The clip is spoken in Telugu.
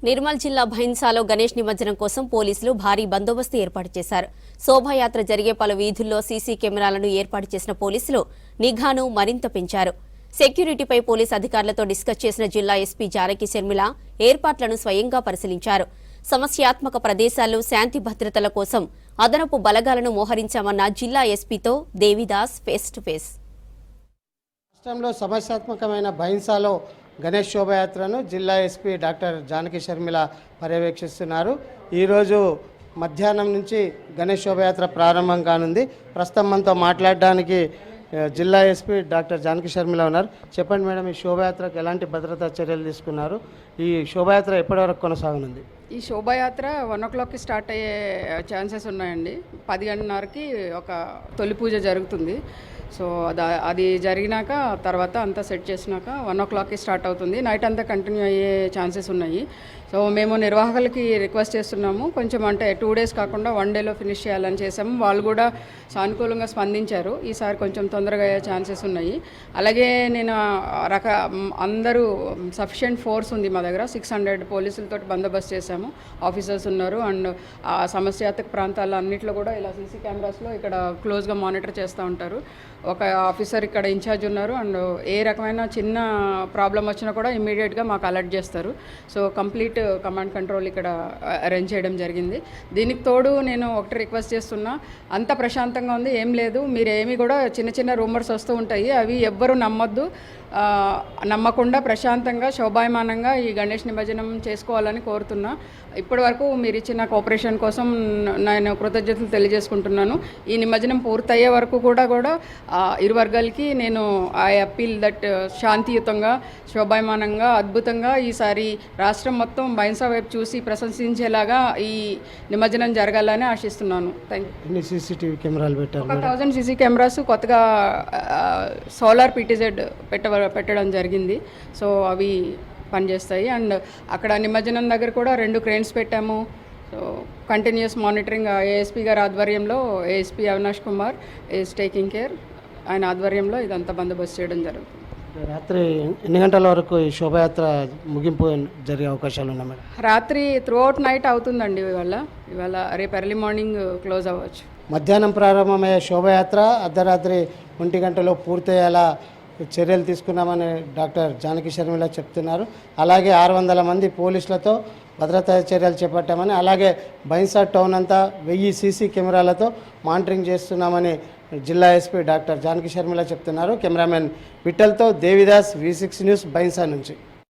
నిర్మల్ జిల్లా భైన్సాలో గణేష్ నిమజ్జనం కోసం పోలీసులు భారీ బందోబస్తు ఏర్పాటు చేశారు. శోభాయాత్ర జరిగే పలు వీధుల్లో సీసీ కెమెరాలను ఏర్పాటు చేసిన పోలీసులు నిఘాను మరింత పెంచారు. సెక్యూరిటీపై పోలీసు అధికారులతో డిస్కస్ చేసిన జిల్లా ఎస్పీ జానకి శర్మిల ఏర్పాట్లను స్వయంగా పరిశీలించారు. సమస్యాత్మక ప్రదేశాల్లో శాంతి భద్రతల కోసం అదనపు బలగాలను మోహరించామన్న జిల్లా ఎస్పీతో దేవిదాస్ ఫేస్ టు ఫేస్. రాష్ట్రంలో సమస్యాత్మకమైన భైన్సాలో గణేష్ శోభయాత్రను జిల్లా ఎస్పీ డాక్టర్ జానకి శర్మిల పర్యవేక్షిస్తున్నారు. ఈరోజు మధ్యాహ్నం నుంచి గణేష్ శోభయాత్ర ప్రారంభం కానుంది. ప్రస్తుతం మనతో మాట్లాడడానికి జిల్లా ఎస్పీ డాక్టర్ జానకి శర్మిల ఉన్నారు. చెప్పండి మేడం, ఈ శోభయాత్రకు ఎలాంటి భద్రతా చర్యలు తీసుకున్నారు? ఈ శోభయాత్ర ఎప్పటి వరకు కొనసాగనుంది? ఈ శోభాయాత్ర 1 o'clockకి స్టార్ట్ అయ్యే ఛాన్సెస్ ఉన్నాయండి. 10:30కి ఒక తొలి పూజ జరుగుతుంది. సో అది జరిగినాక తర్వాత అంతా సెట్ చేసినాక 1 o'clockకి స్టార్ట్ అవుతుంది. నైట్ అంతా కంటిన్యూ అయ్యే ఛాన్సెస్ ఉన్నాయి. సో మేము నిర్వాహకులకి రిక్వెస్ట్ చేస్తున్నాము, కొంచెం అంటే 2 days కాకుండా 1 dayలో ఫినిష్ చేయాలని చేసాము. వాళ్ళు కూడా సానుకూలంగా స్పందించారు. ఈసారి కొంచెం తొందరగా అయ్యే ఛాన్సెస్ ఉన్నాయి. అలాగే నేను అందరూ సఫిషియెంట్ ఫోర్స్ ఉంది మా దగ్గర. 600 పోలీసులతో బందోబస్తు చేశాము. ఆఫీసర్స్ ఉన్నారు. అండ్ ఆ సమస్యాత్మక ప్రాంతాల అన్నింటిలో కూడా ఇలా సీసీ కెమెరాస్లో ఇక్కడ క్లోజ్గా మానిటర్ చేస్తూ ఉంటారు. ఒక ఆఫీసర్ ఇక్కడ ఇన్ఛార్జ్ ఉన్నారు. అండ్ ఏ రకమైన చిన్న ప్రాబ్లం వచ్చినా కూడా ఇమ్మీడియట్గా మాకు అలర్ట్ చేస్తారు. సో కంప్లీట్ కమాండ్ కంట్రోల్ ఇక్కడ అరేంజ్ చేయడం జరిగింది. దీనికి తోడు నేను ఒకటి రిక్వెస్ట్ చేస్తున్నా, అంత ప్రశాంతంగా ఉంది, ఏం లేదు, మీరు ఏమి కూడా చిన్న చిన్న రూమర్స్ వస్తూ ఉంటాయి, అవి ఎవ్వరూ నమ్మొద్దు. నమ్మకుండా ప్రశాంతంగా శోభాయమానంగా ఈ గణేష్ నిమజ్జనం చేసుకోవాలని కోరుతున్నా. ఇప్పటి వరకు మీరు ఇచ్చిన కోఆపరేషన్ కోసం నేను కృతజ్ఞతలు తెలియజేసుకుంటున్నాను. ఈ నిమజ్జనం పూర్తయ్యే వరకు కూడా ఇరు వర్గాలకి నేను ఐ అప్పీల్ దట్ శాంతియుతంగా శోభాయమానంగా అద్భుతంగా ఈసారి రాష్ట్రం మొత్తం భైన్సా వైపు చూసి ప్రశంసించేలాగా ఈ నిమజ్జనం జరగాలని ఆశిస్తున్నాను. Thank you. సీసీటీవీ కెమెరాలు పెట్టారు. 1000 సీసీ కెమెరాస్ కొత్తగా సోలార్ పీటీజెడ్ పెట్టడం జరిగింది. సో అవి పనిచేస్తాయి. అండ్ అక్కడ నిమజ్జనం దగ్గర కూడా 2 క్రేన్స్ పెట్టాము. సో కంటిన్యూస్ మానిటరింగ్ ఏఎస్పీ గారి ఆధ్వర్యంలో, ASP Avinash Kumar is taking care, ఆయన ఆధ్వర్యంలో ఇదంతా బందోబస్తు చేయడం జరుగుతుంది. రాత్రి ఎన్ని గంటల వరకు ఈ శోభయాత్ర ముగింపు జరిగే అవకాశాలు ఉన్నాయి మేడం? రాత్రి త్రూఅవుట్ నైట్ అవుతుందండి. ఇవాళ రేపు ఎర్లీ మార్నింగ్ క్లోజ్ అవ్వచ్చు. మధ్యాహ్నం ప్రారంభమయ్యే శోభయాత్ర అర్ధరాత్రి 1 గంటలో పూర్తయ్యేలా చర్యలు తీసుకున్నామని డాక్టర్ జానకి శర్మిల చెప్తున్నారు. అలాగే 600 మంది పోలీసులతో భద్రతా చర్యలు చేపట్టామని, అలాగే భైన్సా టౌన్ అంతా 1000 సీసీ కెమెరాలతో మానిటరింగ్ చేస్తున్నామని జిల్లా ఎస్పీ డాక్టర్ జానకి శర్మిల చెప్తున్నారు. కెమెరామెన్ విఠల్తో దేవిదాస్, V6 న్యూస్, భైన్సా నుంచి.